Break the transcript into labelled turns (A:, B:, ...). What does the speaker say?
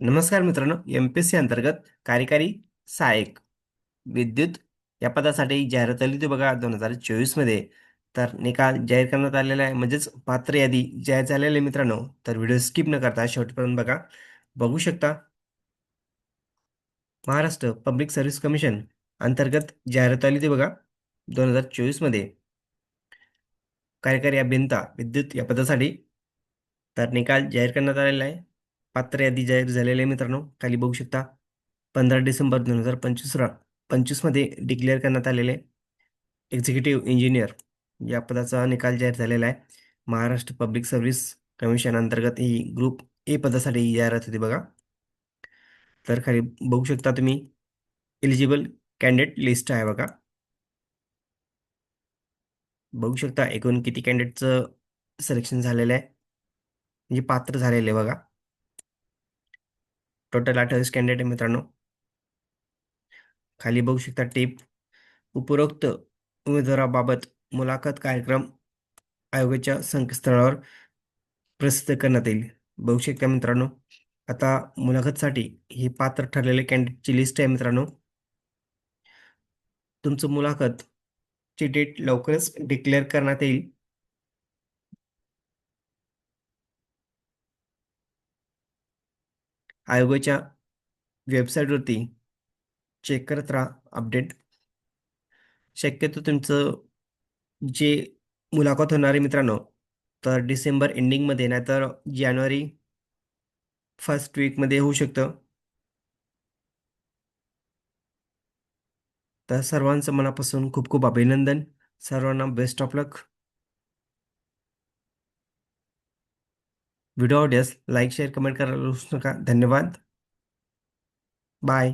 A: नमस्कार मित्रांनो, एम-पी-एस-सी अंतर्गत कार्यकारी सहाय्यक विद्युत या पदासाठी जाहिरात आली होती बघा 2024 मध्ये. तर निकाल जाहीर करण्यात आलेला आहे, म्हणजेच पात्र यादी जाहीर झालेली आहे मित्रांनो. तर व्हिडिओ स्किप न करता शेवटपर्यंत बघा. बघू शकता, महाराष्ट्र पब्लिक सर्व्हिस कमिशन अंतर्गत जाहिरात आली होती बघा 2024 मध्ये. कार्यकारी अभियंता विद्युत या पदासाठी. तर निकाल जाहीर करण्यात आलेला आहे. पात्र यादी जाहीर झालेली आहे मित्रांनो, खाली बघू शकता. 15 डिसेंबर 2025 मध्ये डिक्लेअर करण्यात आलेले एक्झिक्युटिव्ह इंजिनियर या पदाचा निकाल जाहीर झालेला आहे. महाराष्ट्र पब्लिक सर्व्हिस कमिशन अंतर्गत ही ग्रुप ए पदासाठी ही जाहिरात होती बघा. तर खाली बघू शकता तुम्ही, एलिजिबल कॅन्डिडेट लिस्ट आहे बघा. बघू शकता एकूण किती कॅन्डिडेटचं सिलेक्शन झालेलं आहे, म्हणजे पात्र झालेले आहे बघा. टोटल 28 कॅन्डिडेट आहे मित्रांनो. खाली बघू शकता टिप: उपरोक्त उमेदवाराबाबत मुलाखत कार्यक्रम आयोगाच्या संकेतस्थळावर प्रसिद्ध करण्यात येईल. बघू शकता मित्रांनो, आता मुलाखतसाठी ही पात्र ठरलेले कॅन्डिडेटची लिस्ट आहे मित्रांनो. तुमचं मुलाखतची डेट लवकरच डिक्लेअर करण्यात येईल. आयोगाच्या वेबसाईटवरती चेक करत राहा अपडेट. शक्यतो तुमचं जे मुलाखत होणार आहे मित्रांनो, तर डिसेंबर एंडिंगमध्ये नाहीतर जानेवारी फर्स्ट वीकमध्ये होऊ शकतं. तर सर्वांचं मनापासून खूप खूप अभिनंदन. सर्वांना बेस्ट ऑफ लक. व्हिडिओ आवडल्यास लाईक शेअर कमेंट करायला विसरू नका. धन्यवाद. बाय.